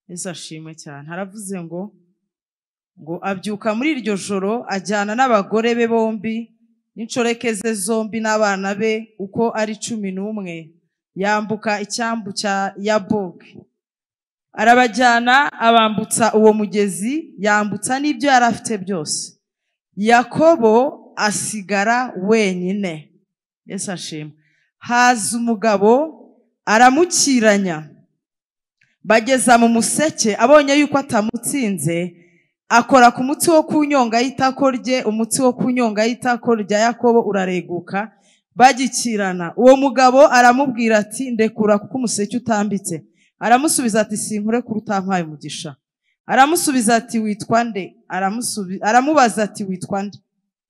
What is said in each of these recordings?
Yesu ashimwe cyane. Haravuze ngo abyuka muri iryo joro ajyana n'abagore be bombi n'incorekeze zombi n'abana be uko ari 11, yambuka icyambu cya Yaboki. Arabajyana abambutsa uwo mugezi, yambutsa n'ibyo yari afite byose. Yakobo asigara wenyine. Yesu ashimwe. Haza umugabo aramukiranya. Bageza mu museke, abonye yuko atamutsinze, akora ku mutsi wo kunyonga y'itako rye, umutsi wo kunyonga y'itako rya Yakobo urareguka, bagikirana. Uwo mugabo aramubwira ati, ndekura kuko umuseke utambitse. Aramusubiza ati, sinkure kuri utampaye umugisha. Aramusubiza ati, witwa nde? Aramubaza ati, witwa nde?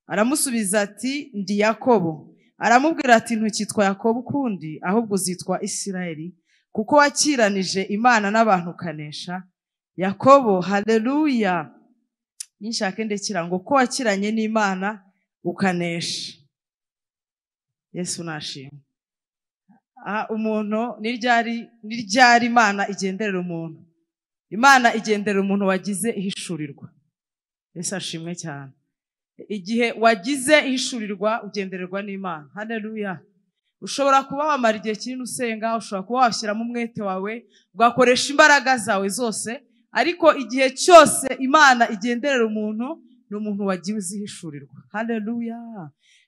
Aramusubiza ati, ndi Yakobo. Aramubwira ati, ntukitwa Yakobo ukundi, ahubwo uzitwa Isirayeli, kuko wakiranije Imana n'abantu ukanesha. Yakobo, haleluya. Ninshake ndekira ngo ko wakiranye n'Imana ukanesha. Yesu nashimwe. Umuntu niryari Imana igenderera umuntu. Imana igenderera umuntu wagize ihishurirwa. Yesu ashimwe cyane. Igihe wagize ihishurirwa ugendererwa n'Imana. Haleluya. Ushobora kuba wamara igihe kinini usenga, ushobora kuba washyiramo umwete wawe, ugakoresha imbaraga zawe zose, ariko igihe cyose Imana igenderera umuntu ni umuntu wagiye uzihishurirwa. Haleluya.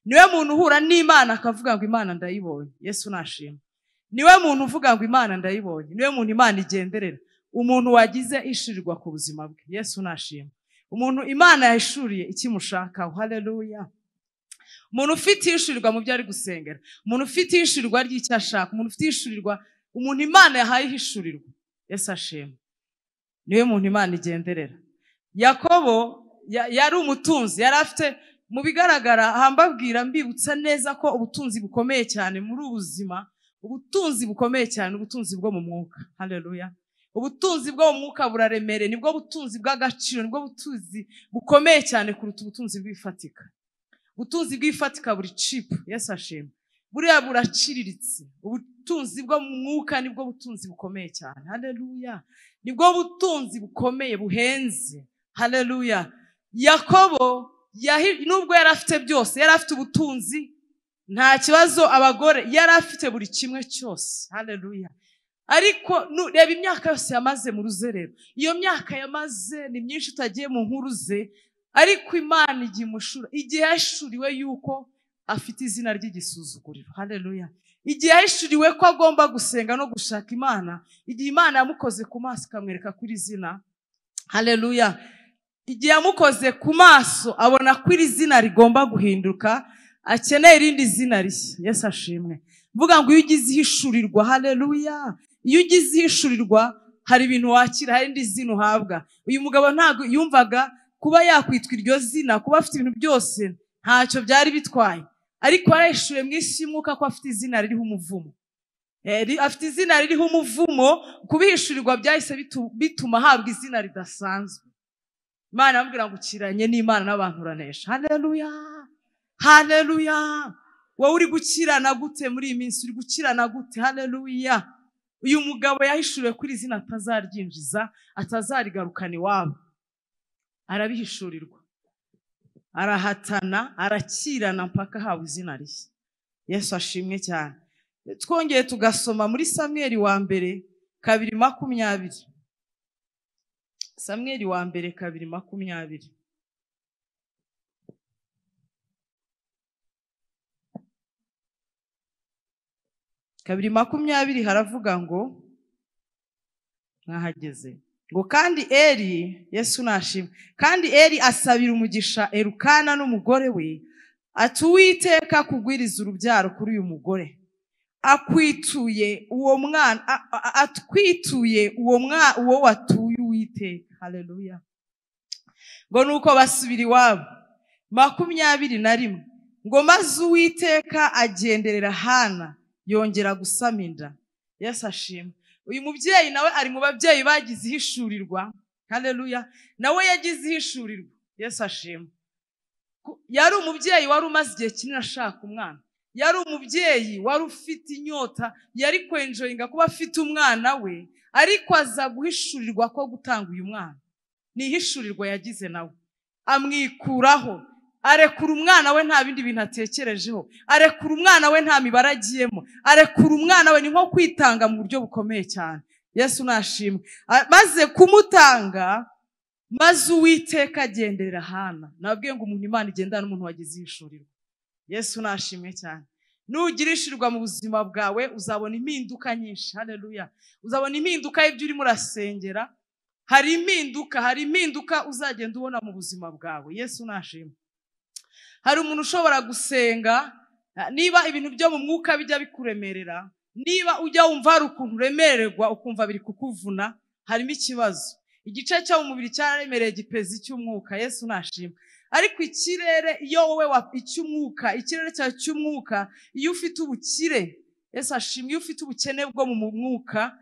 Niwe muntu uhura n'Imana akavuga ngo Imana ndayibonye. Yesu nashimwe. Niwe muntu uvuga ngo Imana ndayibonye. Niwe muntu Imana igenderera. Umuntu wagize ishurirwa ku buzima bwe. Yesu nashimwe. Umuntu Imana yahishuriye ikimushaka. Haleluya. Umuntu ufite ishurirwa mu byo ari gusengera, umuntu ufite ishurirwa ry'icyo ashaka, umuntu ufite ishurirwa, umuntu Imana yahaye ishurirwa. Yesu ashimwe. Niwe muntu Imana igenderera. Yakobo yari umutunzi, yari afite, mu bigaragara hambabwira mbibutsa neza ko ubutunzi bukomeye cyane muri ubuzima, ubutunzi bukomeye cyane, ubutunzi bwo mu mwuka. Haleluya. Ubutunzi bwo mu mwuka buraremere, nibwo butunzi bw'agaciro, nibwo butunzi bukomeye cyane kuruta ubutunzi bw'ifatika. Ubutunzi bw'ifatika buri cheap. Yesu ashimwe. Buriya buraciriritse. Ubutunzi bwo mu mwuka nibwo butunzi bukomeye cyane. Haleluya. Nibwo butunzi bukomeye buhenze. Haleluya. Yakobo nubwo yari afite byose, yari afite ubutunzi, nta kibazo, abagore yari afite buri kimwe cyose. Haleluya. Ariko reba imyaka yose yamaze mu ruzerero. Iyo myaka yamaze ni myinshi utagiye mu nkuru ze, ariko Imana igiye mushura, igihe yashuriwe yuko afite izina ry'igisuzuguriro. Haleluya. Igihe yashuriwe ko agomba gusenga no gushaka Imana, igihe Imana yamukoze ku maso ikamwereka kuri izina. Haleluya. Igihe yamukoze ku maso abona ko iri zina rigomba guhinduka, akeneye irindi zina rishya. Yesu ashimwe. Vuga ngo iyo ugize ihishurirwa. Haleluya. Iyo ugize ihishurirwa hari ibintu wakira, hari indi zina uhabwa. Uyu mugabo ntabwo yumvaga kuba yakwitwa iryo zina, kuba afite ibintu byose ntacyo byari bitwaye, ariko yarishuye mu isi y'umwuka ko afite izina ririho umuvumo. Afite izina ririho umuvumo, kubihishurirwa byahise bituma ahabwa izina ridasanzwe. Imana yamubwira ngo ukiranye n'Imana n'abantu uranesha. Haleluya. Haleluya. Wowe uri gukirana gute muri iyi minsi? Uri gukirana gute? Haleluya. Uyu mugabo yahishuriwe kuri izina atazaryinjiza, atazarigarukana iwabo. Arabihishurirwa, arahatana, arakirana mpaka hawe izina rishya. Yesu ashimwe cyane. Twongeye tugasoma muri Samweli wa mbere 2:20. Samweli wa mbere 2:20. Kabiri 20 haravuga ngo, mwahageze, ngo kandi Eli, Yesu nashimwe, kandi Eli asabira umugisha Elukana n'umugore we, ati Uwiteka kugwiriza urubyaro kuri uyu mugore, akwituye uwo mwana, atwituye uwo watuye Uwiteka. Haleluya. Ngo nuko basubira iwabo. 21, ngo maze Uwiteka agenderera Hana, yongera gusama inda. Yesu ashimwe. Uyu mubyeyi nawe ari mu babyeyi bagize ihishurirwa. Haleluya. Nawe yagize ihishurirwa. Yesu ashimwe. Yari umubyeyi wari umaze igihe kinini ashaka umwana. yari umubyeyi wari ufite inyota, yari kwenjoyinga kuba afite umwana we, ariko aza guhishurirwa ko gutanga uyu mwana. Ni ihishurirwa yagize nawe, amwikuraho, arekura umwana we nta bindi bintu atekerejeho, arekura umwana we nta mibare agiyemo, arekura umwana we. Ni nko kwitanga mu buryo bukomeye cyane. Yesu nashimwe. Maze kumutanga, maze Uwiteka agenderera Hana. Nabwiye ngo umuntu Imana igendana n'umuntu wagize ihishurirwa. Yesu nashimwe cyane. Nugira ishirirwa mu buzima bwawe uzabona impinduka nyinshi. Haleluya. Uzabona impinduka y'ibyo urimo urasengera. Hari impinduka uzagenda ubona mu buzima bwawe. Yesu nashimwe. Hari umuntu ushobora gusenga, niba ibintu byo mu mwuka bijya bikuremerera, niba ujya wumva hari ukuntu uremererwa ukumva biri kukuvuna, harimo ikibazo. Igice cyo mu mubiri cyararemereye gipezi cy'umwuka. Yesu nashimwe. Ariko ikirere, iyo wowe icy'umwuka, ikirere cyawe cy'umwuka, iyo ufite ubukire, Yesu ashimwe, iyo ufite ubukene bwo mu mwuka,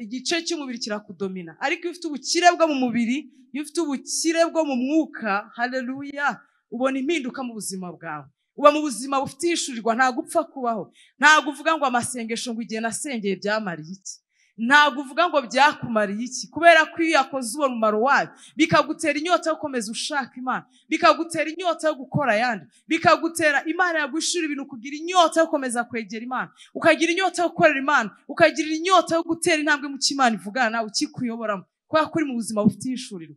igice cy'umubiri kirakudomina. Ariko iyo ufite ubukire bwo mu mubiri, iyo ufite ubukire bwo mu mwuka, haleluya, ubona impinduka mu buzima bwawe. Uba mu buzima bufite ihishurirwa, nta gupfa kubaho. Ntabwo uvuga ngo amasengesho ngo igihe nasengeye byamariye iki. Ntabwo uvuga ngo byakumariye iki, kubera ko iyo yakoze uwo mumaro wayo bikagutera inyota yo gukomeza ushaka Imana, bikagutera inyota yo gukora ayandi, bikagutera Imana yagushura ibintu, kugira inyota yo gukomeza kwegera Imana, ukagira inyota yo gukorera Imana, ukagira inyota yo gutera intambwe mu cy'Imana ivugana nawe ukikuyoboramo, kubera ko uri mu buzima bufite ihishurirwa.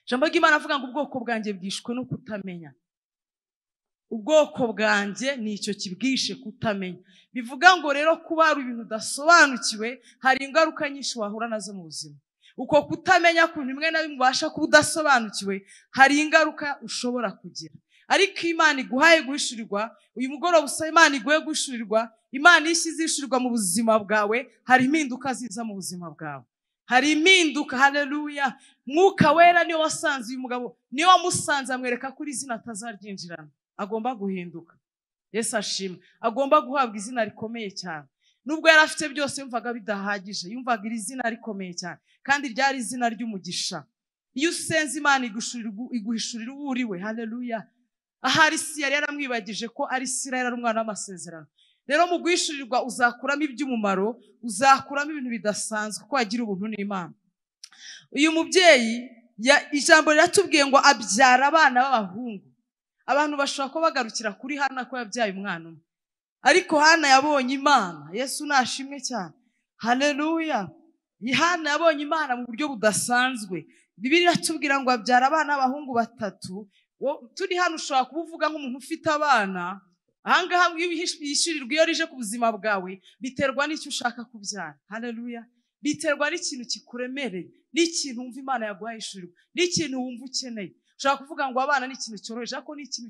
Ijambo ry'Imana avuga ngo ubwoko bwanjye bwishwe no kutamenya. Ubwoko bwanjye ni icyo kibwishe, kutamenya. Bivuga ngo rero kuba hari ibintu udasobanukiwe, hari ingaruka nyinshi wahura nazo mu buzima. Uko kutamenya ku bintu bimwe na bimwe ubasha kuba udasobanukiwe, hari ingaruka ushobora kugira. Ariko Imana iguhaye guhishurirwa, uyu mugoroba usaba Imana iguhe guhishurirwa, Imana ishyize ihishurirwa mu buzima bwawe, hari impinduka ziza mu buzima bwawe. Hari impinduka. Haleluya. Mwuka Wera niwe wasanze uyu mugabo, niwe wamusanze amwereka ko izina atazaryinjirana, agomba guhinduka. Yesu ashimwe. Agomba guhabwa izina rikomeye cyane. Nubwo yari afite byose yumvaga bidahagije, yumvaga iri zina rikomeye cyane, kandi ryari izina ry'umugisha. Iyo usenze Imana iguhishurira uwo uriwe. Haleluya. Ahari isi yari yaramwibagije ko ari Isirayeli, ari umwana w'amasezerano. Rero mu guhishurirwa uzakuramo iby'umumaro, uzakuramo ibintu bidasanzwe, ko wagira ubuntu n'Imana. Uyu mubyeyi, ijambo riratubwiye ngo abyara abana b'abahungu. Abantu bashobora ko bagarukira kuri Hana ko yabyaye umwana umwe, ariko Hana yabonye Imana. Yesu nashimwe cyane. Haleluya. Hana yabonye Imana mu buryo budasanzwe. Bibiliya iratubwira ngo abyara abana b'abahungu batatu. Turi hano ushobora kuvuga nk'umuntu ufite abana. Ahangaha iyo yishyurirwa, iyo rije ku buzima bwawe, biterwa n'icyo ushaka kubyara. Haleluya. Biterwa n'ikintu kikuremereye, n'ikintu wumva Imana yaguhaye ishurirwa, n'ikintu wumva ukeneye. Ushaka kuvuga ngo abana ni ikintu cyoroheje, ariko ni ikintu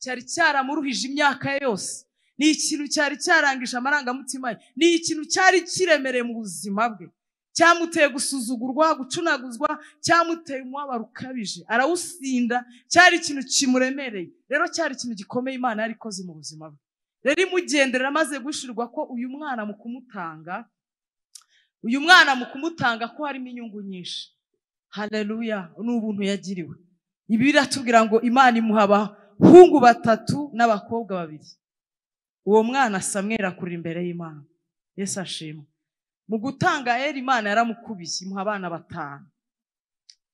cyari cyaramuruhije imyaka ye yose. Ni ikintu cyari cyarangije amarangamutima ye. Ni ikintu cyari kiremereye mu buzima bwe. Cyamuteye gusuzugurwa, gucunaguzwa, cyamuteye umubabaro ukabije, arawusinda. Cyari ikintu kimuremereye. Rero cyari ikintu gikomeye Imana yari ikoze mu buzima bwe. Rero imugenderera amaze guhishurirwa ko uyu mwana mu kumutanga ko harimo inyungu nyinshi. Haleluya. Ni ubuntu yagiriwe. Ibi biratubwira ngo Imana imuha abahungu batatu n'abakobwa babiri. Uwo mwana Samweli akurira imbere y'Imana. Yesu ashimwe. Mu gutanga Imana yaramukubiye, imuha abana batanu.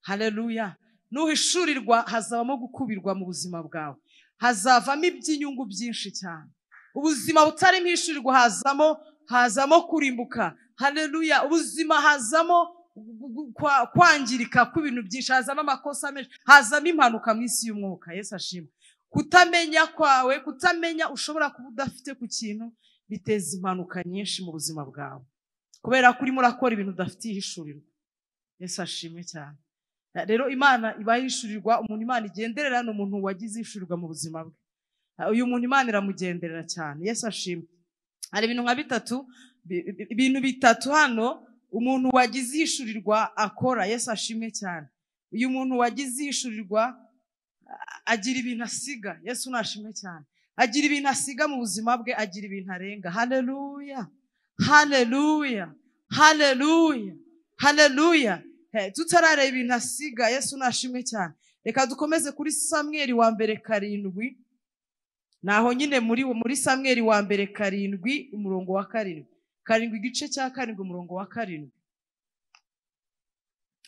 Haleluya. Nuhishurirwa hazabamo gukubirwa mu buzima bwawe, hazavamo iby'inyungu byinshi cyane. Ubuzima butarimo ihishurirwa hazamo kurimbuka. Haleluya. Ubuzima hazamo kwangirika kw'ibintu byinshi, hazamo amakosa menshi, hazamo impanuka mu isi y'umwuka. Yesu ashimwe. Kutamenya kwawe, kutamenya ushobora kuba udafite ku kintu, biteza impanuka nyinshi mu buzima bwawe, kubera ko urimo urakora ibintu udafitiye ihishurirwa. Yesu ashimwe cyane. Rero Imana ibahishurirwa, umuntu Imana igenderera ni umuntu wagize ihishurirwa mu buzima bwe. Uyu muntu Imana iramugenderera cyane. Yesu ashimwe. Hari ibintu bitatu hano umuntu wagize ihishurirwa akora. Yesu ashimwe cyane. Uyu muntu wagize ihishurirwa agira ibintu asiga. Yesu nashimwe cyane. Agira ibintu asiga mu buzima bwe, agira ibintu arenga. Haleluya. Haleluya. Haleluya. Haleluya. Tutarareba ibintu asiga. Yesu nashimwe cyane. Reka dukomeze kuri Samweli wa mbere 7. naho nyine muri Samweli wa mbere 7 umurongo wa 7 igice cya 7 umurongo wa 7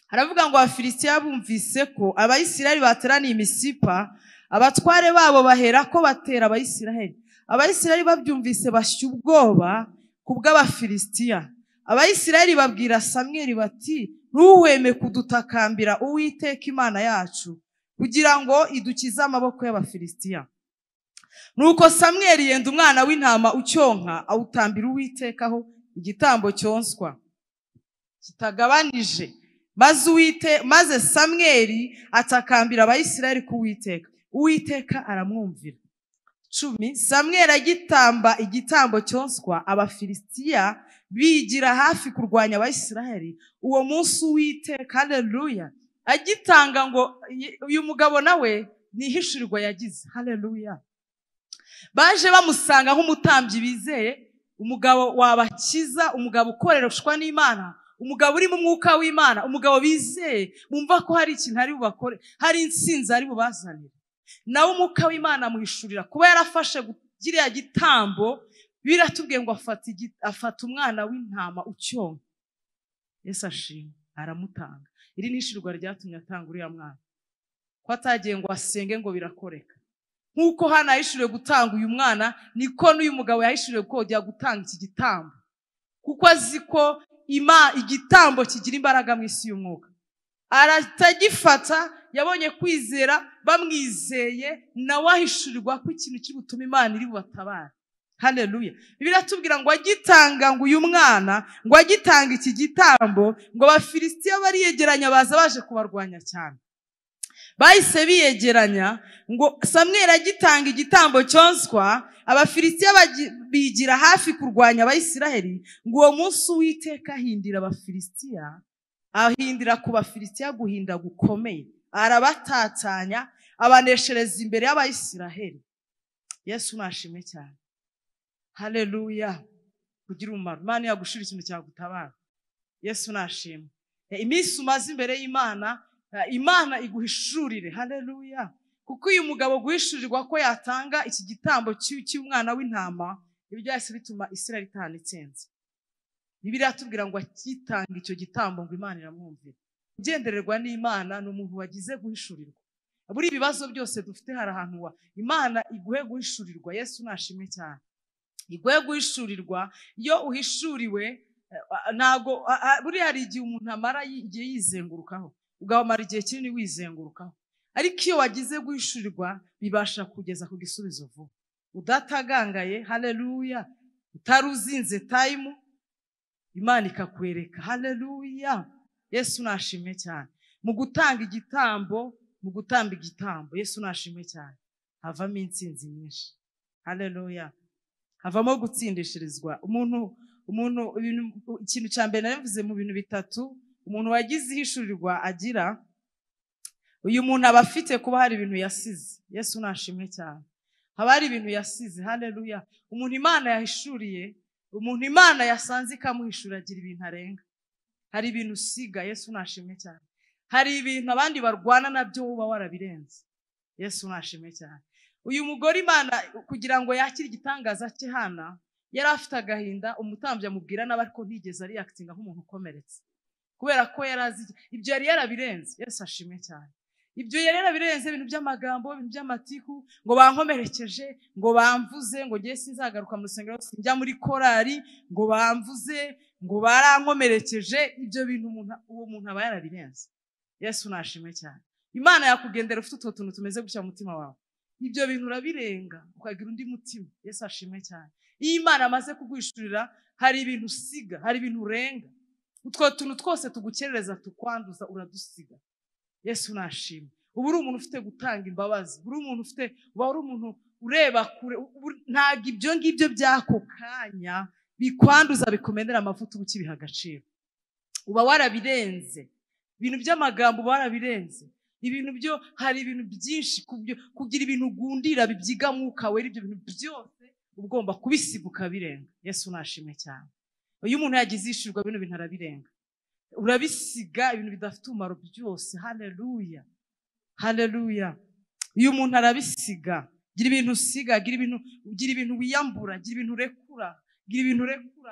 haravuga ngo Abafilisitiya bumvise ko Abayisiraheli bateraniye i Misipa, abatware babo bahera ko batera Abayisiraheli. Abayisiraheli babyumvise bashya ubwoba kubw'Abafilisitiya. Abayisiraheli babwira Samweli bati, ntuhweme kudutakambira Uwiteka Imana yacu kugira ngo idukize amaboko y'Abafilisitiya. Nuko Samweli yenda umwana w'intama ucyonka awutambira Uwitekaho igitambo cyonswa kitagabanije. Maze Samweli atakambira Abayisiraheli ku Uwiteka. Uwiteka aramwumvira. 10 Samweli agitamba igitambo cyonswa, Abafilisitiya bigira hafi kurwanya Abayisiraheli. Uwo munsi Uwiteka, haleluya, agitanga ngo uyu mugabo nawe nihishurirwa yagize. Haleluya. Baje bamusanga nk'umutambyi bizeye, umugabo wabakiza, umugabo ukoreshwa n'Imana, umugabo uri mu mwuka w'Imana, umugabo bizeye, bumva ko hari ikintu ari bubakore, hari insinzi ari bubazanire. Nawe umwuka w'Imana muhishurira kuba yarafashe kiriya gitambo. Biratubwiye ngo afata umwana w'intama ucyonka. Yesu ashimwe, aramutanga. Iri nishurwa ryatumye atanga uriya mwana, ko atagiye ngo asenge ngo birakoreka. Nkuko hana yahishuriwe gutanga uyu mwana, niko n'uyu mugabo yahishuriwe kujya gutanga iki gitambo, kuko azi ko igitambo kigira imbaraga mu isi y'umwuka. Aratagifata, yabonye kwizera, bamwizeye, nawe ahishurirwa ko ikintu cy'ubutuma Imana iri bubatabara. Haleluya. Biratubwira ngo agitanga ngo uyu mwana, ngo agitanga iki gitambo, ngo Abafilisitiya bariyegeranya baza baje kubarwanya cyane. Bahise biyegeranya ngo Samweli agitanga igitambo cyonswa, Abafilisitiya bigira hafi kurwanya Abayisiraheli. Ngo uwo munsi Uwiteka ahindira Abafilisitiya, ahindira ku Bafilisitiya guhinda gukomeye, arabatatanya, abaneshereza imbere y'Abayisiraheli. Yesu nashimwe cyane. Haleluya. Kugira umumaro, Imana yagushira ikintu cyagutabara. Yesu nashimwe. Iminsi umaze imbere y'Imana, Imana iguhishurire. Haleluya. Kuko uyu mugabo guhishurirwa ko yatanga iki gitambo cy'umwana w'intama, ibyo byose bituma Isiraheli itahana itsinze. Bibiliya yatubwira ngo akitanga icyo gitambo ngo Imana iramwumvira. Ugendererwa n'Imana ni umuntu wagize guhishurirwa. Buri ibibazo byose dufite hari ahantu Imana iguhe guhishurirwa. Yesu nashimwe cyane. Iguhe guhishurirwa. Iyo uhishuriwe ntago buri hari igihe umuntu amara igihe yizengurukaho, ugamara igihe kinini wizengurukaho, ariko iyo wagize guhishurirwa bibasha kugeza ku gisubizo vuba, udatagangaye. Haleluya. Utaruzinze time, Imana ikakwereka. Haleluya. Yesu nashimwe cyane. Mu gutanga igitambo, Yesu nashimwe cyane, havamo intsinzi nyinshi. Haleluya. Havamo gutsindishirizwa. Umuntu ikintu cya mbere navuze mu bintu bitatu umuntu wagize ihishurirwa agira, uyu muntu aba afite kuba hari ibintu yasize. Yesu nashimwe cyane. Haba hari ibintu yasize. Haleluya. Umuntu Imana yahishuriye, umuntu Imana yasanze ikamuhishura agira ibintu arenga. Hari ibintu usiga. Yesu nashimwe cyane. Hari ibintu abandi barwana nabyo uba warabirenze. Yesu nashimwe cyane. Uyu mugore Imana kugira ngo yakire igitangaza cye hana, yari afite agahinda, umutambyi amubwira nawe ariko ntigeze ari actinga nk'umuntu ukomeretse, kubera ko yarazi ibyo yari yarabirenze. Yesu ashimwe cyane. Ibyo yari yarabirenze, ibintu by'amagambo, ibintu by'amatiku, ngo bankomerekeje, ngo bamvuze, ngo ngiye sinzagaruka mu rusengero, sinjya muri korari, ngo bamvuze, ngo barankomerekeje. Ibyo bintu uwo muntu aba yarabirenze. Yesu nashimwe cyane. Imana yakugendera ufite utwo tuntu tumeze gutya mu mutima wawe, ibyo bintu urabirenga ukagira undi mutima. Yesu ashimwe cyane. Iyo Imana amaze kuguhishurira, hari ibintu usiga, hari ibintu urenga. Utwo tuntu twose tugukerereza tukwanduza uradusiga. Yesu nashimwe. Ubu uri umuntu ufite gutanga imbabazi, uri umuntu ureba kure, ntago ibyo ngibyo byako kanya bikwanduza bikumenera amavuta ubukibiha agaciro. Uba warabirenze. Ibintu by'amagambo warabirenze. Ibintu byo hari ibintu byinshi kugira ibintu ugundira bibyiga mwuka wera, ibyo bintu byose ugomba kubisiga ukabirenga. Yesu nashimwe cyane. Uyu muntu yagize ishurwa bino bintu arabirenga, urabisiga ibintu bidafite umumaro byose. Haleluya. Haleluya. Uyu muntu arabisiga. gira ibintu usiga, gira ibintu wiyambura, gira ibintu urekura,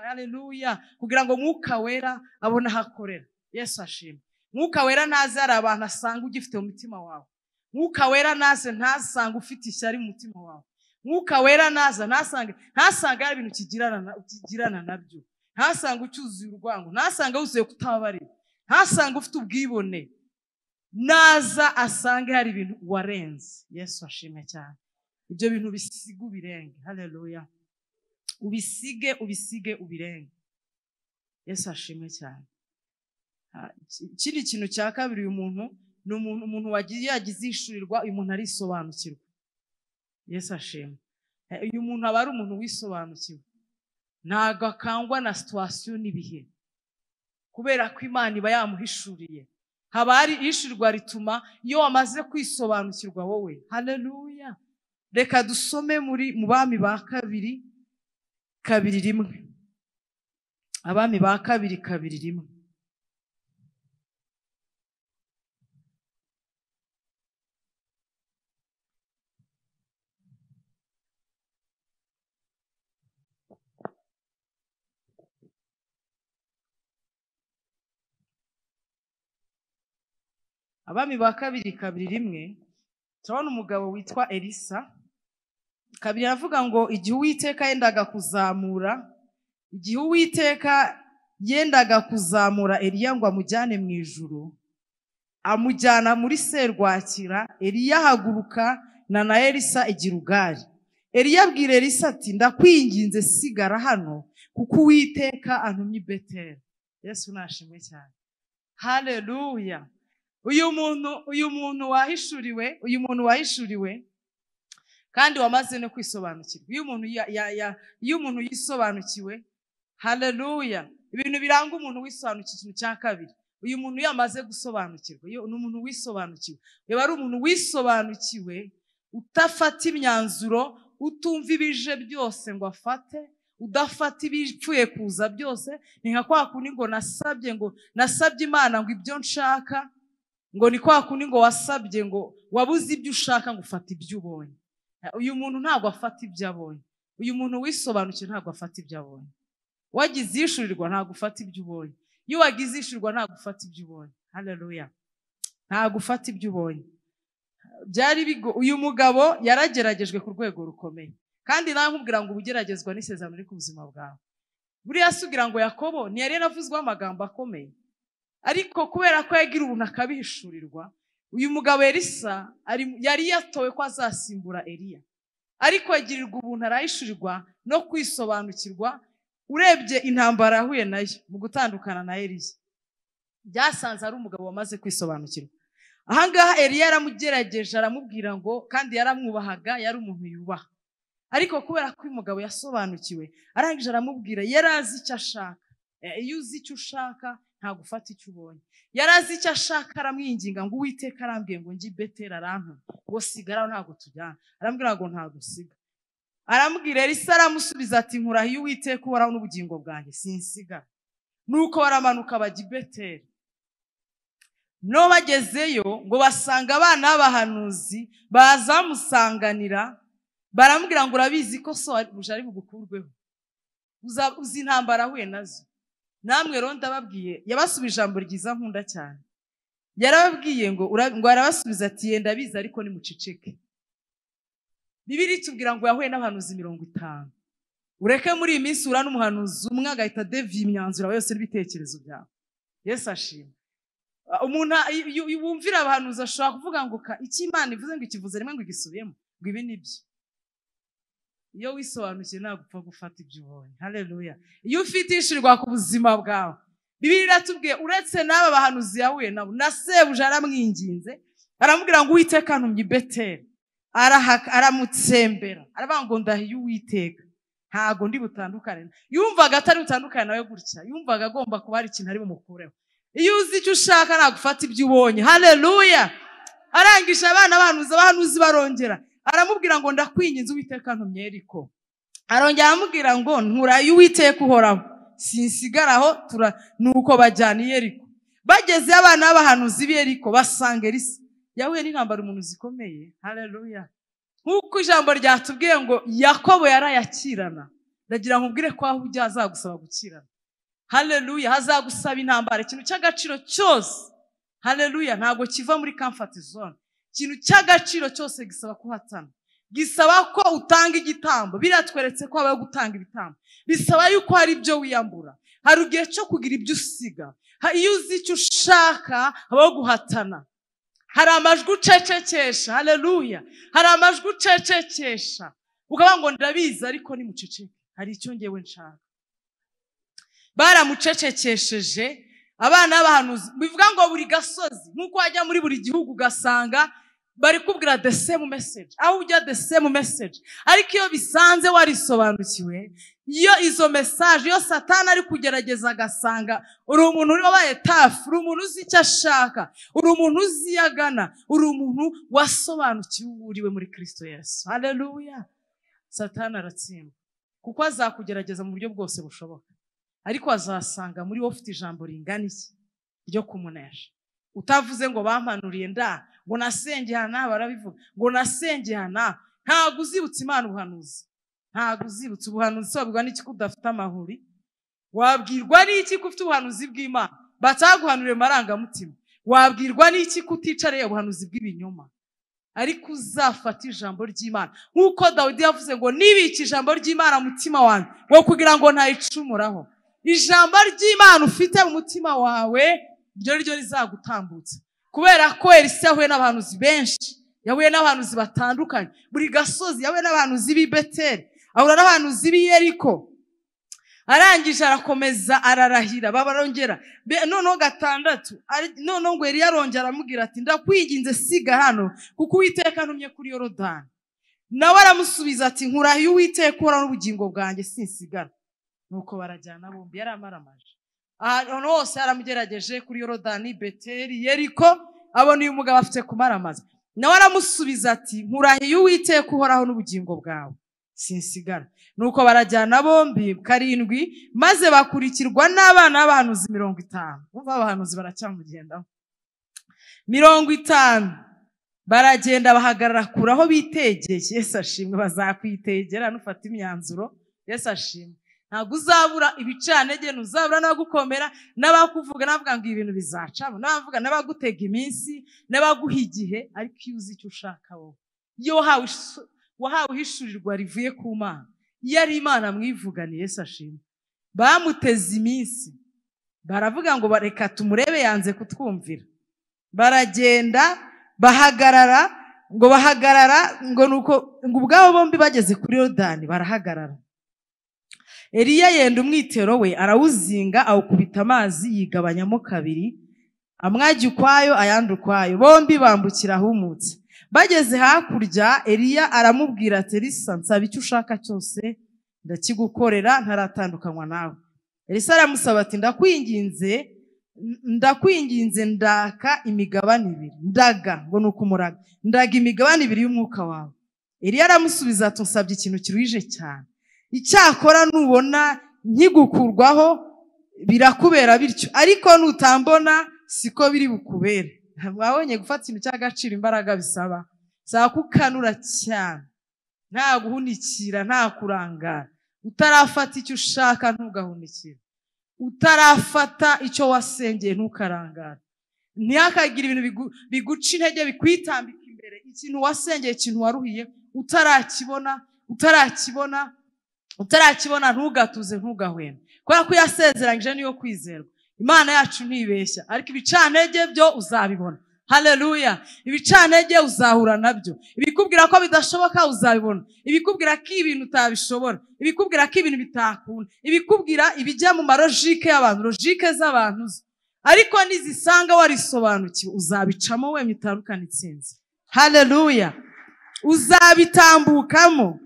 haleluya, kugira ngo Mwuka Wera abone ahakorera. Yesu ashimwe. Mwuka Wera naze ari abantu asanga ugifite mu mutima wawe. Mwuka Wera naze ntasanga ufite ishyari mu mutima wawe. Mwuka Wera naza ntasanga ari ibintu ukigirana nabyo, ntasanga ucyuzuye urwango, ntasanga wuzuye kutababarira, ntasanga ufite ubwibone. Naza asange hari ibintu warenze. Yesu ashimwe cyane. Ibyo bintu bisiga ubirenge. Haleluya. Ubisige ubirenge. Yesu ashimwe cyane. Ikindi kintu cya kabiri, uyu muntu ni umuntu yagize ishurirwa, uyu muntu arisobanukirwa. Yesu ashimwe. Uyu muntu aba ari umuntu wisobanukiwe, ntago akangwa na situation n'ibihe, kubera ko Imana iba yamuhishuriye. Haba hari ishurirwa rituma iyo wamaze kwisobanukirwa wowe. Haleluya. Reka dusome mu Bami ba kabiri 2:1. Abami ba kabiri 2:1. Abami ba kabiri 2:1 turabona umugabo witwa Elisa. 2 avuga ngo igihe Uwiteka yendaga kuzamura Eliya ngo amujyane mu ijuru, amujyana muri serwakira, Eliya ahaguruka na Elisa i Gilugari. Eliya abwira Elisa ati ndakwinginze sigara hano kuko Uwiteka antumye i Beteli. Yesu nashimwe cyane. Haleluya. Uyu muntu wahishuriwe kandi wamaze no kwisobanukirwa. Iyo umuntu yisobanukiwe, haleluya, ibintu biranga umuntu wisobanukiwe. Ikintu cya kabiri, uyu muntu yamaze gusobanukirwa, ni umuntu wisobanukiwe. Yaba ari umuntu wisobanukiwe, utafata imyanzuro, utumva ibije byose ngo afate, udafata ibipfuye kuza byose. Ni nka kwa kundi ngo nasabye Imana ngo ibyo nshaka, ngo ni kwa kundi ngo wasabye ngo wabuze ibyo ushaka ngo ufata ibyo ubonye. Uyu muntu ntabwo afata ibyo abonye. Uyu muntu wisobanukiwe ntabwo afata ibyo abonye. Wagize ishurirwa ntabwo ufata ibyo ubonye. Iyo wagize ishurirwa ntabwo ufata ibyo ubonye. Haleluya. Ntabwo ufata ibyo ubonye. Uyu mugabo yarageragejwe ku rwego rukomeye, kandi nawe nkubwira ngo ubugeragezwa n'isezerano riri ku buzima bwawe. Buriya asugira ngo Yakobo ntiyari yaravuzweho amagambo akomeye, ariko kubera ko yagira ubuntu akabihishurirwa, uyu mugabo Elisa yari yatowe ko azasimbura Eliya, ariko yagirirwa ubuntu arahishurirwa no kwisobanukirwa. Urebye intambara yahuye nayo mu gutandukana na Eliya, byasanze ari umugabo wamaze kwisobanukirwa. Ahangaha Eliya yaramugerageje, aramubwira ngo, kandi yaramwubahaga, yari umuntu yubaha, ariko kubera ko uyu mugabo yasobanukiwe, arangije aramubwira, yarazi icyo ashaka. Iyo uzi icyo ushaka ntabwo ufata icyo ubonye. Yarazi icyo ashaka, aramwinginga ngo Uwiteka arambwiye ngo njye i Beteli arantumye, ngo sigara ntabwo tujyana. Arambwira ngo ntabwo usiga. Arambwira Elisa aramusubiza ati nkurahiye Uwiteka uhoraho n'ubugingo bwanjye sinsigara. Nuko baramanuka bajya i Beteli. No bagezeyo ngo basanga abana b'abahanuzi bazamusanganira, baramubwira ngo urabizi ko so ari bugukurweho, uzi intambara ahuye nazo. Namwe rero ndababwiye, yabasubije ijambo ryiza nkunda cyane. Yarababwiye ngo arabasubiza ati yenda biza ariko nimuceceke. Bibiliya itubwira ngo yahuye n'abahanuzi 50. Ureke muri iyi minsi ura n'umuhanuzi umwe agahita deviye imyanzuro yose n'ibitekerezo byawe. Yesu ashimwe. Umuntu wumvira abahanuzi ashobora kuvuga ngo iki Imana ivuze ngo ikivuze rimwe ngo igisubiyemo, ngo ibi nibyo. Iyo wisobanukiye ntabwo upfa gufata ibyo ubonye. Haleluya. Iyo ufite ishurirwa ku buzima bwawe, Bibiliya iratubwiye uretse n'aba bahanuzi yahuye nabo, na sebuja aramwinginze, aramubwira ngo Uwiteka antumye i Beteli. Aramutsembera, aravuga ngo ndahiye Uwiteka ntago ndi butandukane. Yumvaga atari butandukane nawe gutya, yumvaga agomba kuba hari ikintu ari bumukureho. Iyo uzi icyo ushaka ntabwo ufata ibyo ubonye. Haleluya. Arangisha abana abahanuzi barongera, aramubwira ngo ndakwinginze Uwiteka antumye Yeriko. Arongera aramubwira ngo nkurahiye Uwiteka uhoraho sinsigaraho. Nuko bajyana i Yeriko. Bageze abana b'abahanuzi b'i Yeriko basanga Elisa yahuye n'intambara umuntu zikomeye. Haleluya. nk'uko ijambo ryatubwiye ngo Yakobo yarayakirana, ndagira nkubwire ko aho ujya hazagusaba gukirana. Haleluya. Hazagusaba intambara. Ikintu cy'agaciro cyose, haleluya, ntabwo kiva muri comfort zone. Ikintu cy'agaciro cyose gisaba kuhatana, gisaba ko utanga igitambo. Biratweretse ko habaho gutanga ibitambo, bisaba yuko hari ibyo wiyambura, hari igihe cyo kugira ibyo usiga. Iyo uzi icyo ushaka habaho guhatana. Hari amajwi ucecekesha, haleluya, hari amajwi ucecekesha ukavuga ngo ndabizi ariko ni muceceke, hari icyo ngewe nshaka. Baramucecekesheje abana b'abahanuzi. Bivuga ngo buri gasozi, nk'uko wajya muri buri gihugu ugasanga bari kubwira the same message, aho ujya the same message. Ariko iyo bisanze warisobanukiwe, iyo izo message, iyo Satani ari kugerageza agasanga uri umuntu uri wabaye tough, uri umuntu uzi icyo ashaka, uri umuntu uzi yagana, uri umuntu wasobanukiwe uriwe muri Kristo Yesu, haleluya, Satani aratsindwa. Kuko azakugerageza mu buryo bwose bushoboka, ariko azasanga muri wowe ufite ijambo ringana iki ryo kumunesha. Utavuze ngo bampanuriye ngo nasengehana, barabivuga ngo nasengehana. Ntabwo uzibutsa Imana ubuhanuzi, ntabwo uzibutsa ubuhanuzi. Wabwirwa n'iki ko udafite amahuri? Wabwirwa n'iki ko ufite ubuhanuzi bw'Imana bataguhanuriye marangamutima? Wabwirwa n'iki ko uticareye ubuhanuzi bw'ibinyoma? Ariko uzafata ijambo ry'Imana, nk'uko Dawidi yavuze ngo nibiki ijambo ry'Imana mu mutima wanjye wo kugira ngo ntayicumuraho. Ijambo ry'Imana ufite mu mutima wawe ryo rizagutambutsa, kubera ko Elisa yahuye n'abahanuzi benshi, yahuye n'abahanuzi batandukanye. Buri gasozi yahuye n'abahanuzi b'i Beteli, ahura n'abahanuzi b'i Yeriko. Arangije arakomeza ararahira, babarongera noneho 6. Noneho ngo Eliya arongera aramubwira ati ndakwinginze siga hano kuko Uwiteka ntumye kuri Yorodani. Nawe aramusubiza ati nkurahiye Uwiteka uhoraho n'ubugingo bwanjye sinsigara. Nuko barajyana bombi, yaramaramaje. Ahantu hose yaramugerageje kuri Yorodani, Beteli, Yeriko, abona uyu mugabo afite kumaramaza. Nawe aramusubiza ati nkurahiye Uwiteka uhoraho n'ubugingo bwawe sinsigara. Nuko barajyana bombi 7, maze bakurikirwa n'abana b'abahanuzi 50. Umva abahanuzi baracyamugendaho 50. Baragenda bahagarara kuraho bitegeye. Yesu ashimwe. Bazakwitegera nufata imyanzuro. Yesu ashimwe. Ntabwo uzabura ibicanege, ntuzabura n'abagukomera, n'abakuvuga n'abavuga ngo ibintu bizacamo, n'abavuga n'abagutega iminsi, n'abaguha igihe. Ariko iyo uzi icyo ushaka wowe, iyo wahawe ihishurirwa rivuye ku Mana, iyo ari Imana mwivuganiye, Yesu ashimwe. Bamuteze iminsi, baravuga ngo bareka tumurebe yanze kutwumvira. Baragenda bahagarara ngo nuko ngo ubwabo bombi bageze kuri Yorodani barahagarara. Eliya yenda umwitero we arawuzinga, awukubita amazi yigabanyamo 2, amwajya ukwayo ayandi ukwayo, bombi bambukira ahumutse. Bageze hakurya, Eliya aramubwira ati Elisa, nsaba icyo ushaka cyose ndakigukorera ntaratandukanywa nawe. Elisa aramusaba ati ndakwinginze ndaka imigabane 2. Ndaga ngo nuko umuraga, ndaga imigabane 2 y'umwuka wawe. Eliya aramusubiza ati nsabye ikintu kiruhije cyane, icyakora nubona nkigukurwaho birakubera bityo, ariko nutambona siko biri bukubere. Mwabonye gufata ikintu cy'agaciro imbaraga bisaba, kukanura cyane, nta guhunikira, nta kurangara. Utarafata icyo ushaka ntugahunikira, utarafata icyo wasengeye ntukarangara. Ntihakagira ibintu biguca intege bikwitambika imbere. Ikintu wasengeye, ikintu waruhiye, utarakibona ntugatuze, ntugahweme, kubera ko yasezeranyije niyo kwizerwa. Imana yacu ntibeshya. Ariko ibicantege byo uzabibona, haleluya. Ibicantege uzahura nabyo, ibikubwira ko bidashoboka uzabibona, ibikubwira ko ibintu utabishobora, ibikubwira ko ibintu bitakunda, ibikubwira ibijya mu marojike y'abantu, logike z'abantu. Ariko nizisanga warisobanukiwe uzabicamo wemye utandukana itsinzi, haleluya. Uzabitambukamo.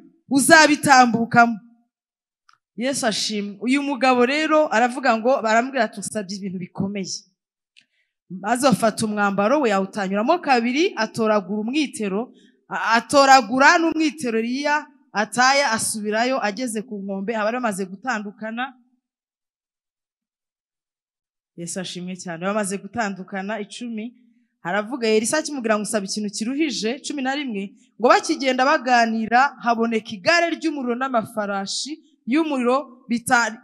Yesu ashimwe. Uyu mugabo rero aravuga ngo baramubwira ati usabye ibintu bikomeye. Maze afata umwambaro we yawutanyuramo 2, atoragura umwitero, atoragura n'umwitero Eliya ataye, asubirayo. Ageze ku nkombe abari bamaze gutandukana. Yesu ashimwe cyane. Bamaze gutandukana 10, haravuga Elisa akimubwira ngo usaba ikintu kiruhije 11 ngo bakigenda baganira haboneka igare ry'umuriro n'amafarashi y'umuriro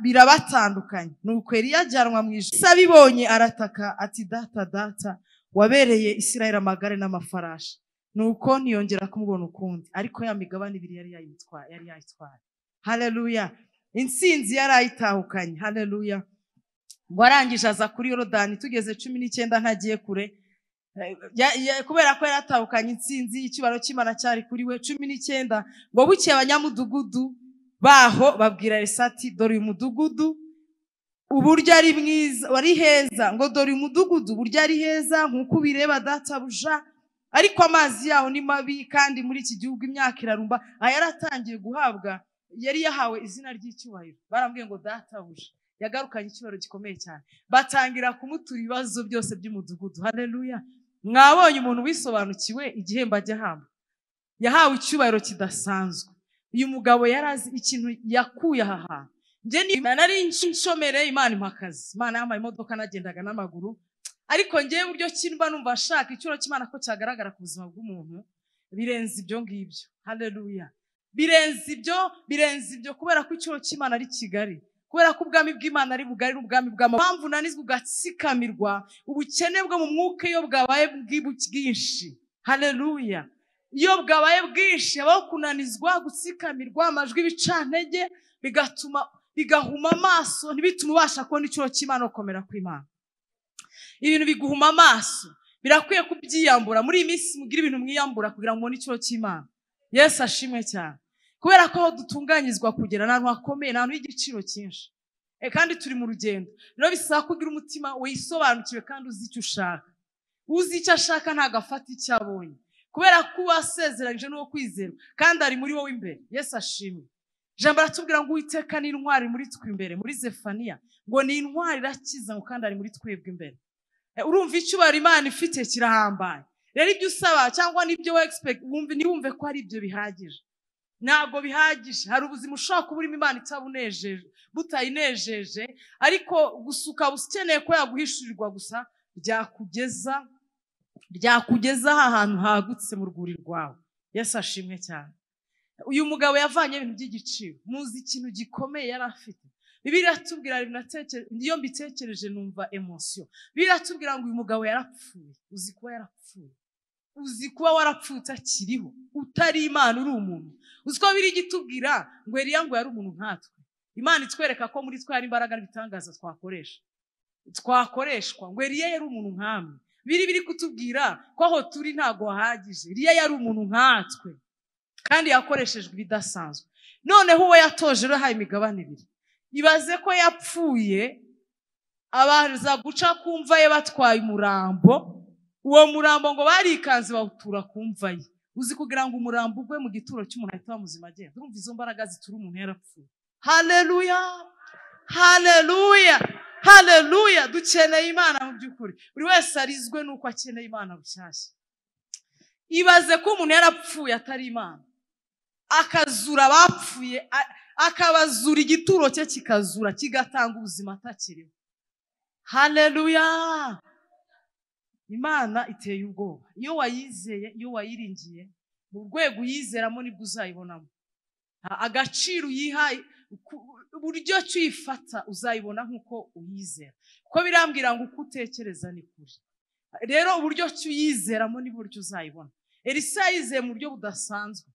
birabatandukanye. Nuko Eliya ajyanwa mu ijuru. Elisa bibonye arataka ati data wabereye Isirayeli amagare n'amafarashi. Nuko ntiyongera kumubona ukundi, ariko ya migabane ibiri yari yayitwaye. Haleluya. Intsinzi yari ayitahukanye. Haleluya. Warangije aza kuri Yorodani tugeze 19 ntagiye kure. Kubera ko yaratahukanye intsinzi, icyubaro cy'Imana cyari kuri we. 19 ngo bukiye abanyamudugudu baho babwira Elisa ati dore uyu mudugudu uburyo ari mwiza wari heza, ngo dore umudugudu uburyo ari heza nkuko bireba databuja, ariko amazi yaho ni mabi kandi muri iki gihugu imyaka irarumba. Yaratangiye guhabwa, yari yahawe izina ry'icyubahiro. Barambwiye ngo databuja yagarukanye icyubahiro gikomeye cyane, batangira kumutura ibibazo byose by'umudugudu. Haleluya. Mwabonye umuntu wisobanukiwe igihembo ajya hamba, yahawe icyubahiro kidasanzwe. Uyu mugabo yarazi ikintu yakuye aha hantu. Nje nari nshomere Imana impakazi, Imana yamaye imodoka nagendaga n'amaguru, ariko ngiye buryo kimba numva shaka icyuro cy'Imana ko cyagaragara ku buzima bw'umuntu birenze ibyo ngibyo. Haleluya. Birenze ibyo kubera ko icyuro cy'Imana ari Kigali, kubera ko ubwami bw'Imana ari bugari n'ubwami bw'amahanga unanizwe ugatsikamirwa ubukene bwo mu mwuka iyo bwabaye bwinshi. Haleluya. Iyo bwabaye bwinshi abaho kunanizwa gutsikamirwa amajwi bicantege bigahuma amaso ntibitume ubasha kubona icyuro cy'Imana ukomera kw'Imana. Ibintu biguhuma amaso birakwiye kubyiyambura. Muri iyi minsi mugira ibintu mwiyambura kugira ngo mubone icyuro cy'Imana. Yesu ashimwe cyane. Kubera ko dutunganyizwa kugera n'ahantu hakomeye, n'ahantu y'igiciro cyinshi. Kandi turi mu rugendo. Rero bisaba kugira umutima wisobanukiwe kandi uzi icyo ushaka. Uzi icyo ashaka ntagafata icyo abonye. Kubera ko wasezeranyije n'uwo kwizera kandi ari muri wowe imbere. Yesu ashimwe. Jambo aratubwira ngo Uwiteka ni intwari muri twe imbere. Muri Zefaniya ngo ni intwari irakiza ngo kandi ari muri twebwe imbere. Urumva icyubahiro Imana ifite kirahambaye. Rero ibyo usaba cyangwa n'ibyo we expect wumve ko ari ibyo bihagije. Ntabwo bihagije. Hari ubuzima ushaka kuba urimo Imana itabunejeje, butayinejeje, ariko gusuka bukeneye ko yaguhishurirwa gusa byakugeza ahantu hagutse mu rwuri rwawe. Yesu ashimwe cyane. Uyu mugabo yavanye ibintu by'igiciro. Muzi ikintu gikomeye yari afite. Bibiliya iratubwira iyo mbitekereje numva emotion. Bibiliya iratubwira ngo uyu mugabo yarapfuye. Uzi kuba yarapfuye. Uzi kuba warapfuye utakiriho, utari Imana uri umuntu. Uzi ko biri gitubwira ngo Eliya ngo yari umuntu nkatwe. Imana itwereka ko muri twe hari imbaraga n'ibitangaza twakoreshwa ngo Eliya yari umuntu nkamwe. Biri kutubwira ko aho turi ntago hahagije. Eliya yari umuntu nkatwe kandi yakoreshejwe ibidasanzwe. Noneho uwo yatoje rero haye imigabane ibiri. Ibaze ko yapfuye abaza guca kumva ye batwaye umurambo. Uwo murambo ngo barikanze bawutura kumva ye. Uzi kugira ngo umurambo ugwe mu gituro cy'umuntu ahita muzima agenda. Urumva izo mbaraga zitura umuntu yarapfuye. Haleluya. Haleluya. Haleluya. Dukeneye Imana mu by'ukuri. Buri wese arizwe nuko akeneye Imana bushyashya. Ibaze ko umuntu yarapfuye atari Imana, akazura abapfuye, akabazura igituro cye kikazura kigatanga ubuzima atakiriho. Haleluya. Imana iteye ubwoba. Iyo wayizeye, iyo wayiringiye, mu rwego uyizeramo nibwo uzayibonamo. Agaciro uyihaye, uburyo cyifata uzayibona nkuko uyizera. Kuko birambwira ngo uko utekereza ni kuri. Rero uburyo cyuyizeramo ni buryo uzayibona. Elisa yizeye mu buryo budasanzwe.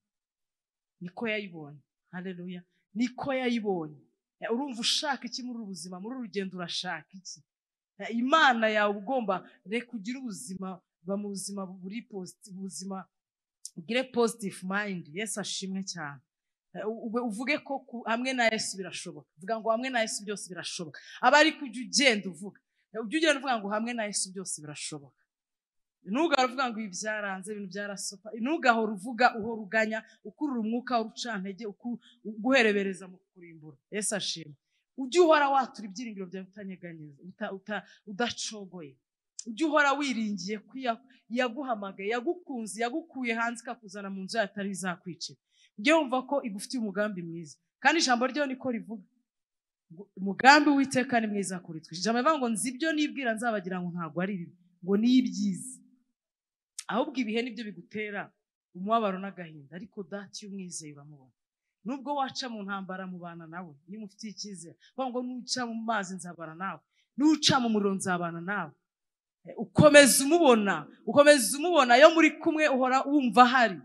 Niko yayibonye. Haleluya. Niko yayibonye. Urumva ushaka iki muri ubuzima, muri urugendo urashaka iki? Imana yawe ugomba kugira ubuzima, mu buzima buri positive, ubuzima ugire positive mind. Yesu ashimwe cyane. Uvuge ko hamwe na Yesu birashoboka. Vuga ngo hamwe na Yesu byose birashoboka. Abari kujya ugenda uvuga. Ujye ugenda uvuga ngo hamwe na Yesu byose birashoboka. Ntugahora uvuga ngo ibi byaranze, ibintu byarasopa. Ntugahora uvuga uhora uganya, ukurura umwuka w'urucantege, guherebereza mu kurimbura. Yesu ashimwe. Ujye uhora watura ibyiringiro byawe utanyeganyeza, udacogoye. Ujye uhora wiringiye ko yaguhamagaye, yagukunze, yagukuye hanze ikakuzana mu nzu atari izakwicira. Ujye wumva ko igufitiye umugambi mwiza. Kandi ijambo ryo niko rivuga. Umugambi w'Uwiteka ni mwiza kuri twe. Ijambo rivuga ngo nzi ibyo nibwira nzabagira ngo ntago ari bibi, ngo ni ibyiza. ahubwo ibihe nibyo bigutera umubabaro n'agahinda, ariko data iyo umwizeye uramubona. Nubwo waca mu ntambara mubana nawe, iyo umufitiye icyizere ngo nuca mu mazi nzabana nawe, nuca mu muriro nzabana nawe, ukomeza umubona iyo muri kumwe uhora wumva hari,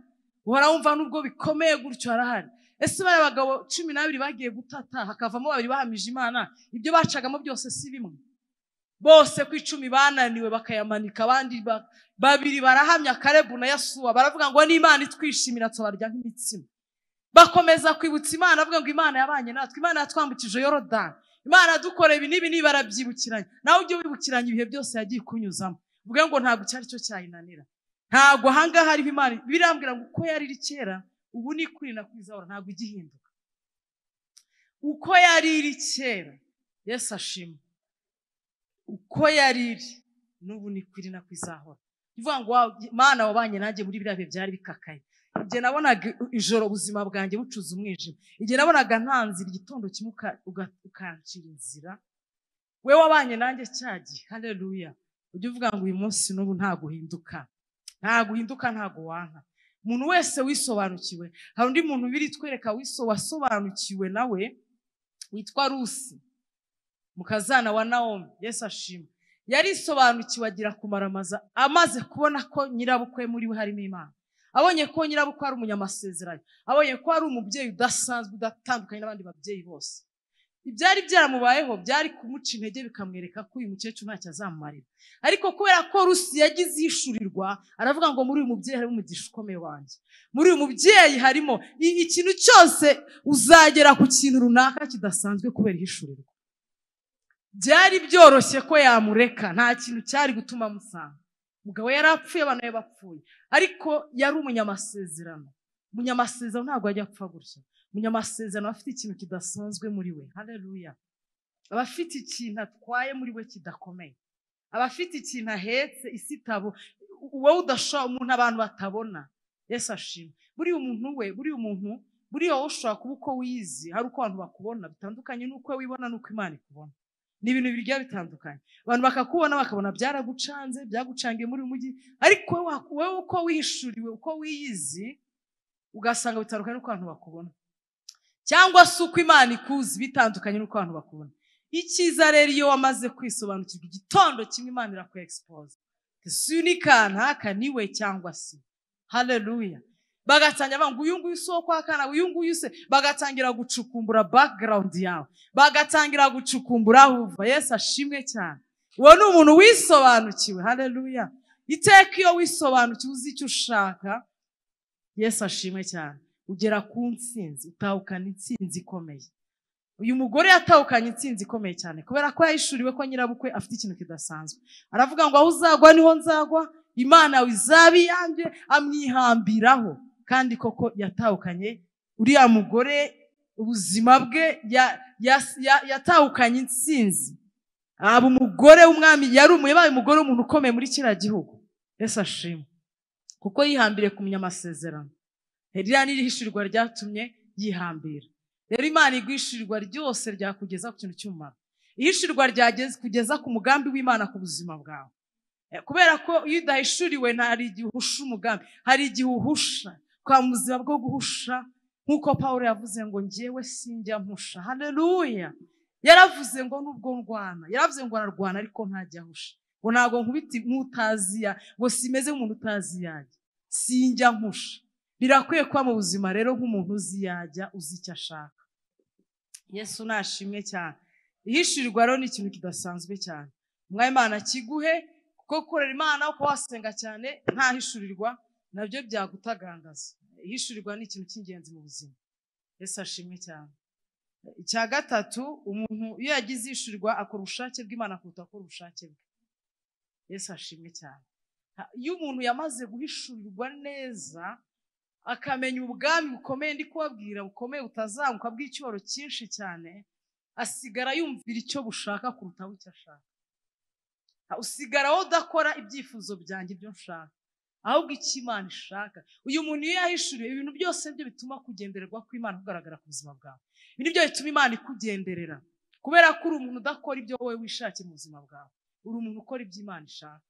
uhora wumva nubwo bikomeye gutyo harahari. Ese bari abagabo 12 bagiye gutata hakavamo 2 bahamije Imana, ibyo bacagamo byose si bimwe? Bose ku 10 bananiwe bakayamanika, abandi 2 barahamya Kalebu na Yasuwa, baravuga ngo ni Imana itwishimira tsobarya nk'imitsima. Bakomeza kwibutsa Imana, avuga ngo Imana yabanye natwe, Imana yatwambukije Yorodani, Imana dukore ibi nibi barabyibukiranye. Nawe ujye wibukiranye ibihe byose yagiye kunyuzamo, uvuge ngo ntabwo cyari cyo cyayinanira. Ntabwo hanga hari Imana birambwira ngo uko yari iri kera ubu ni kuri na kwizahora, ntabwo igihinduka. Uko yari iri kera, Yesu ashimwe, uko yari iri n'ubu ni kuri na kwizahora. Bivuga ngo Imana wabanye nanjye muri biriya bihe byari bikakaye. Igihe nabonaga ijoro ubuzima bwanjye bucuza umwijima, igihe nabonaga ntanzira igitondo kimwe ukancira inzira, we wabanye nanjye cyagihe. Haleluya. Ujye uvuga ngo uyu munsi n'ubu nta guhinduka, ntago wanka. Umuntu wese wisobanukiwe, hari undi muntu biri twereka wasobanukiwe nawe witwa Rusi, mukazana wa Naomi. Yesu ashimwe. Yarisobanukiwe agira kumaramaza, amaze kubona ko nyirabukwe muri we harimo Imana, abonye ko nyirabukwe ari umunyamasezerano, abonye ko ari umubyeyi udasanzwe udatandukanye n'abandi babyeyi bose. Ibyari byaramubayeho byari kumuca intege bikamwereka ko uyu mukecuru ntacyo azamumarira, ariko kubera ko Rusi yagize ishurirwa, aravuga ngo muri uyu mubyeyi harimo umugisha ukomeye wanjye, muri uyu mubyeyi harimo ikintu cyose, uzagera ku kintu runaka kidasanzwe kubera ishurirwa. Byari byoroshye ko yamureka, nta kintu cyari gutuma musanga. Mugabo yarapfuye, abana be bapfuye, ariko yari umunyamasezerano. Umunyamasezerano ntabwo ajya apfa gutya. Umunyamasezerano afite ikintu kidasanzwe muri we. Haleluya. Abafite ikintu atwaye muri we kidakomeye, abafite ikintu ahetse isitabo wowe udashobora, umuntu abantu batabona. Yesu ashimwe. Buri umuntu wowe ushobora kuba uko wizi, hari uko abantu bakubona bitandukanye n'uko wibona n'uko Imana ikubona. Ni ibintu birya bitandukanye. Abantu bakakubona bakabona byaragucanze, byagucangiye muri umujyi, ariko wewe uko wihishuriwe, uko wiyizi, ugasanga bitandukanye n'uko abantu bakubona, cyangwa se uko Imana ikuzi bitandukanye n'uko abantu bakubona. Icyiza rero iyo wamaze kwisobanukirwa, igitondo kimwe Imana irakwe-expose. Sunika ntaka niwe cyangwa se. Haleluya. Bagatangira ngo uyu nguyu soko akana, uyu nguyu se, bagatangira gucukumbura background yawe, bagatangira gucukumbura uva. Yesu ashimwe cyane. Uwo ni umuntu wisobanukiwe. Haleluya. Iteka iyo wisobanukiwe uzi icyo ushaka, Yesu ashimwe cyane, ugera ku ntsinzi, utahukana intsinzi ikomeye. Uyu mugore yatahukanye intsinzi ikomeye cyane kubera ko yahishuriwe ko nyirabukwe afite ikintu kidasanzwe. Aravuga ngo aho uzagwa niho nzagwa, Imana wizabi yanjye, amwihambiraho. Kandi koko yatahukanye uriya mugore, ubuzima bwe yatahukanye intsinzi. Aba umugore w'umwami, yabaye umugore w'umuntu ukomeye muri kiriya gihugu. Yesu ashimwe. Kuko yihambiriye ku munyamasezerano. Ririya ni ihishurirwa ryatumye yihambira. Rero Imana igwishurirwa ryose ryakugeza ku kintu cy'umumaro. Ihishurirwa ryageze kugeza ku mugambi w'Imana ku buzima bwawe. Kubera ko iyo udahishuriwe ntari igihe uhusha umugambi, hari igihe uhusha kwa muzima bwo guhusha, nkuko Paulo yavuze ngo njyewe sinjya mpusha. Haleluya. Yaravuze ngo nubwo ndwana, yaravuze ngo narwana ariko ntajya ahusha, ngo ntago nkubiti nk'utaziya, ngo simeze nk'umuntu utaziyajya, sinjya mpusha. Birakwiye kwa mu buzima rero nk'umuntu uziyajya, uzi icyo ashaka. Yesu nashimwe cyane. Ihishurirwa rero ni ikintu kidasanzwe cyane. Umwami Imana kiguhe, kuko gukorera Imana uko wasenga cyane nta hishurirwa nabyo byagutagangaza. Ihishurirwa ni ikintu cy'ingenzi mu buzima. Yesu ashimwe cyane. Icya gatatu, umuntu iyo yagize ihishurirwa akora ubushake bw'Imana kuruta akora ubushake bwe. Yesu ashimwe cyane. Iyo umuntu yamaze guhishurirwa neza, akamenya ubwami bukomeye ndi kubabwira, bukomeye butazamuka bw'icyoro cyinshi cyane, asigara yumvira icyo bushaka kuruta icyo ashaka. Usigara wowe udakora ibyifuzo byanjye ibyo nshaka, ahubwo icyo Imana ishaka. Uyu muntu iyo yahishuriwe, ibintu byose byo bituma kugendererwa kw'Imana kugaragara ku buzima bwawe. Ibi nibyo bituma Imana ikugenderera, kubera ko uri umuntu udakora ibyo wowe wishakiye mu buzima bwawe, uri umuntu ukora ibyo Imana ishaka.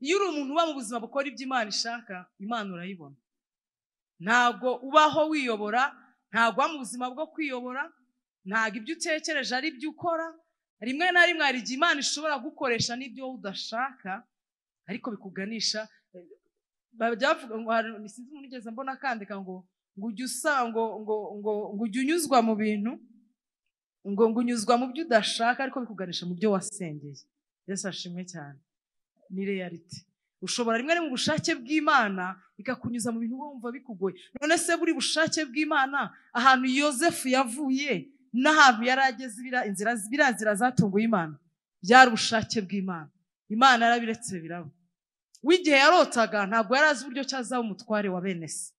iyo uri umuntu uba mu buzima bukora ibyo Imana ishaka, Imana urayibona. Ntabwo ubaho wiyobora, ntabwo uba mu buzima bwo kwiyobora, ntabwo ibyo utekereje ari ibyo ukora. Rimwe na rimwe hari igihe Imana ishobora gukoresha n'ibyo wowe udashaka, ariko bikuganisha. Byavuga ngo sinzi umuntu ugeze mbona akandika ngo ujye usanga ngo ujye unyuzwa mu bintu, ngo unyuzwa mu byo udashaka ariko bikuganisha mu byo wasengeye. Yesu ashimwe cyane. Ni reality. Ushobora rimwe mu bushake bw'Imana ikakunyuza mu bintu wumva bikugoye. None se buri bushake bw'Imana ahantu Yosefu yavuye n'ahantu yarageze inzira zatunguye Imana byari ubushake bw'Imana. Imana yarabiretse biraba. W'igihe yarotaga ntabwo yarazi uburyo cyazaba umutware wa bene se.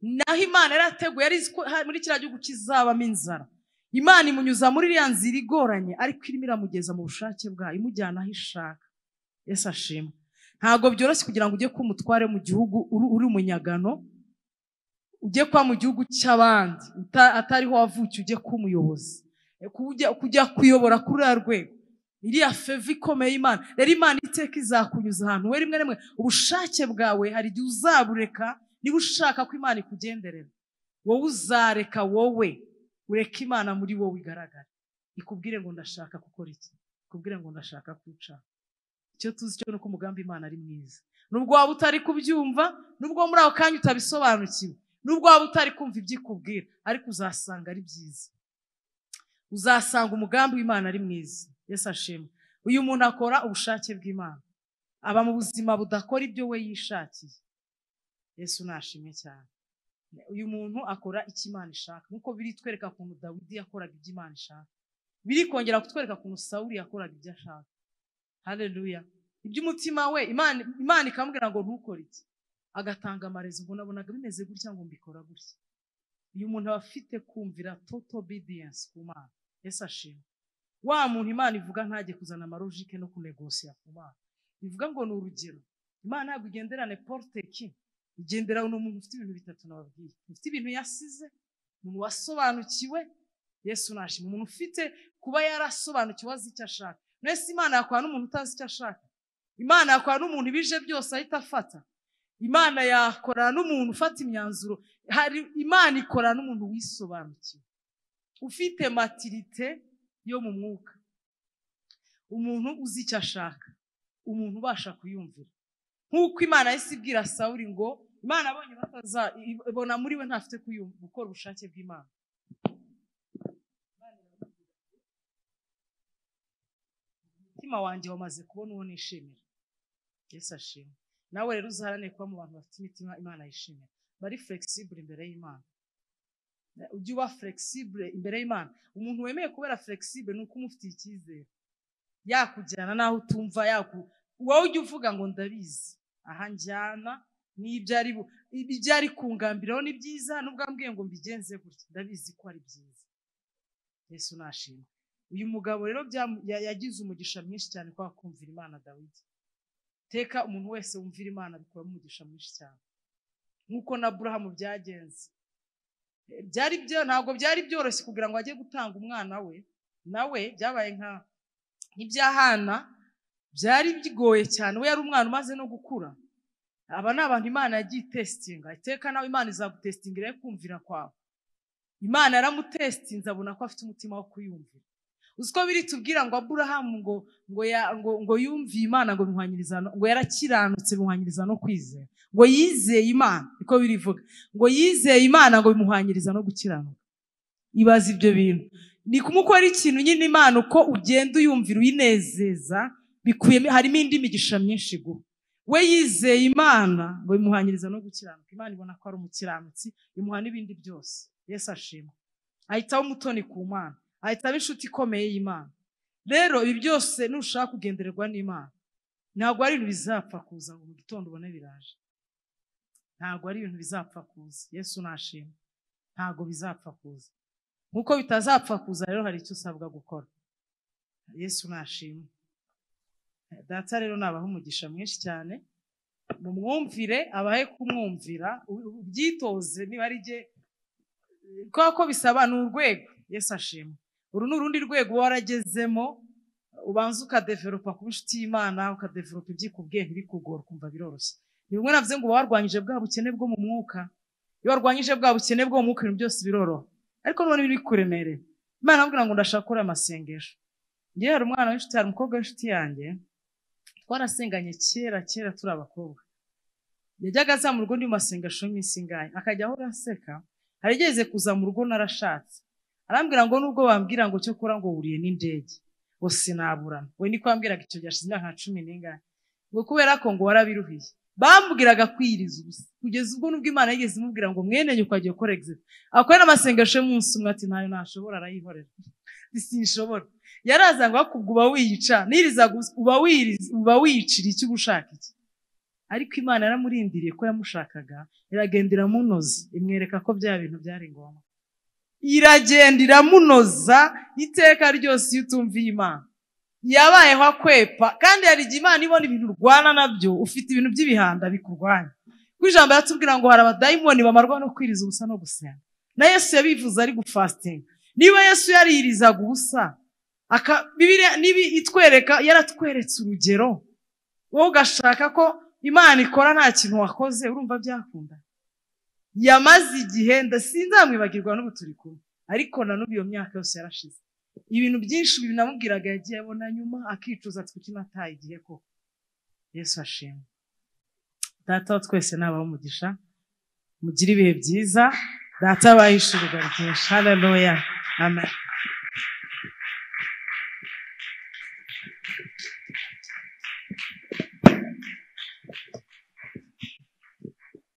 Naho Imana yarateguye yari muri kiriya gihugu kizabamo inzara. Imana imunyuza muri iriya nzira igoranye ariko irimo iramugeza mu bushake bwayo, imujyana aho ishaka. Yesu ashimwe. Ntabwo byoroshye kugira ngo ujye kumutware mu gihugu uri umunyagano, ujye kwa mu gihugu cy'abandi atariho wavukiye, ujye kumuyobozi, kujya kuyobora kuri ya rwego. Iriya feva ikomeye Imana. Rero Imana iteka izakunyuza ahantu we rimwe rimwe ubushake bwawe hari igihe uzabureka. Niba ushaka ko Imana ikugenderera, wowe uzareka, wowe ureka Imana muri wowe igaragara, ikubwire ngo ndashaka gukora iki, ikubwire ngo ndashaka kwica. Icyo tuzi cyo nuko umugambi Imana ari mwiza. Nubwo waba utari kubyumva, nubwo muri ako kanya utabisobanukiwe, nubwo waba utari kumva ibyikubwira, ariko uzasanga ari byiza. Uzasanga umugambi w'Imana ari mwiza. Yesu ashimwe. Uyu muntu akora ubushake bw'Imana, aba mu buzima budakora ibyo we yishakiye. Yesu nashimwe cyane. Uyu muntu akora icyo Imana ishaka, nkuko biri twereka ukuntu Dawidi yakoraga ibyo Imana ishaka, biri kongera kutwereka ukuntu Sawuli yakoraga ibyo ashaka. Haleluya. Iby'umutima we Imana ikamubwira ngo ntukore iki, agatanga amarezo. Ngo nabonaga bimeze gutya ngo mbikora gutya. Uyu muntu aba afite kumvira total obedience ku Mana. Yesu ashimwe. Wa muntu Imana ivuga ntajye kuzana amarojike no kunegosiya ku Mana. Bivuga ngo ni urugero. Imana ntabwo igenderane porte ki, igendera umuntu ufite ibintu bitatu nababwiye. Ufite ibintu yasize, umuntu wasobanukiwe. Yesu nashimwe. Umuntu ufite kuba yarasobanukiwe azi icyo ashaka. Nese Imana yakora n'umuntu utazi icyo ashaka. Imana yakora n'umuntu ibije byose ahita afata. Imana yakora n'umuntu ufata imyanzuro. Imana ikora n'umuntu wisobanukiwe, ufite maturite yo mu mwuka, umuntu uzi icyo ashaka, umuntu ubasha kuyumvira. Nk'uko Imana yahise ibwira Sawuli ngo Imana abonye batazabona muri we ntafite gukora ubushake bw'Imana. Umutima wanjye wamaze kubona uwo nishimira. Yesu ashimwe. Nawe rero uzaharanire kuba mu bantu bafite imitima Imana yishimira, bari flexible imbere y'Imana. Ujye uba flexible imbere y'Imana. Umuntu wemeye kubera flexible ni uko umufitiye icyizere, yakujyana naho utumva, wowe ujye uvuga ngo ndabizi aha njyana n'ibyo ari kungambiraho ni byiza, nubwo ambwiye ngo mbigenze gutya ndabizi ko ari byiza. Yesu nashimwe. Uyu mugabo rero yagize umugisha mwinshi cyane kwa kumvira Imana. Dawidi, teka umuntu wese wumvira Imana bikuramo umugisha mwinshi cyane, nk'uko na Aburahamu byagenze. Ntabwo byari byoroshye kugira ngo ajye gutanga umwana we, nawe byabaye nk'ibya Hana, byari bigoye cyane. We yari umwana umaze no gukura. Aba ni abantu Imana yagiye testinga. Iteka nawe Imana izagutestingira yo kumvira kwawe. Imana yaramutestinze abona ko afite umutima wo kuyumvira. Uziko biri tubwira ngo Aburahamu ngo yumviye Imana ngo bimuhanyiriza, ngo yarakiranutse bimuhanyiriza no kwizera, ngo yizeye Imana. Niko birivuga ngo yizeye Imana ngo bimuhanyiriza no gukiranuka. Ibaza ibyo bintu. Ni kumukora ikintu nyine Imana uko ugenda uyumvira uyinezeza, bikuyemo harimo indi migisha myinshi guha. We yizeye Imana ngo bimuhanyiriza no gukiranuka. Imana ibona ko ari umukiranutsi, imuha n'ibindi byose. Yesu ashimwe. Ahitaho umutoni ku Mana, ahita aba inshuti ikomeye y'Imana. Rero ibi byose nushaka kugendererwa n'Imana, ntabwo ari ibintu bizapfa kuza ngo mu gitondo ubone biraje. Ntabwo ari ibintu bizapfa kuza. Yesu nashimwe. Ntabwo bizapfa kuza. Nkuko bitazapfa kuza rero hari icyo usabwa gukora. Yesu nashimwe. Data rero nabaho umugisha mwinshi cyane, mu mwumvire, abahe kumwumvira, ubyitoze. Niba ari je ko bisaba n'urwego. Yesu ashimwe. Uru n'urundi rwego waragezemo, ubanza ukadevelopa kuba inshuti y'Imana, ukadevelopa ibyikubwiye ntibikugora kumva biroroshye. Ni bimwe navuze ngo warwanyije bwa bukene bwo mu mwuka. Iyo warwanyije bwa bukene bwo mu mwuka ibintu byose biroroha. Ariko none biri kuremerera. Imana ambwira ngo ndashaka gukora amasengesho. Ngiye hari umwana w'inshuti, hari umukobwa w'inshuti yanjye, twarasenganye kera turi abakobwa. Yajyaga aza mu rugo ndi mu masengesho y'iminsi ingahe, akajya ahora aseka. Harigeze kuza mu rugo narashatse, arambwira ngo nubwo bambwira ngo cyo kora ngo wuriye n'indege ngo sinaburana. We niko ambwiraga icyo gihe ashize imyaka 10 n'ingahe, ngo kubera ko ngo warabiruhiye. Bambwiraga kwiriza ubusa kugeza ubwo nubwo Imana yigeze imubwira ngo mwene nyoko agiye gukora exit, akora amasengesho y'umunsi umwe ati ntayo nashobora, arayihorera. Sinshobora. Yaraza ngo akubwo uba wiyica, niriza uba wiyicira icyo ubushaka iki. Ariko Imana yaramurindiriye ko yamushakaga, iragendera munoza, imwereka ko bya bintu byari ngombwa. Iragendera munoza iteka ryose iyo utumviye Imana. Yabayeho akwepa, kandi hari igihe Imana ibona ibintu urwana nabyo, ufite ibintu by'ibihanda bikurwanya. Kwijambo yatubwira ngo hari abadayimoni bamarwa no kwiriza ubusa no gusenga. Na Yesu yabivuze ari gufasting. Niba Yesu yaririzaga ubusa, Bibiliya nibi itwereka, yaratweretse urugero. Wowe ugashaka ko Imana ikora nta kintu wakoze, urumva byakunda. Yamaze igihe ndasinzamwibagirwa n'ubu turi kumwe, ariko na n'ubu iyo myaka yose yarashize. Ibintu byinshi binamubwiraga yagiye abona nyuma akicuza ati kuki nataye igihe koko. Yesu ashimwe. Data wa twese nabaho umugisha, mugire ibihe byiza. Data abahishurirwa ryinshi. Haleluya. Amen.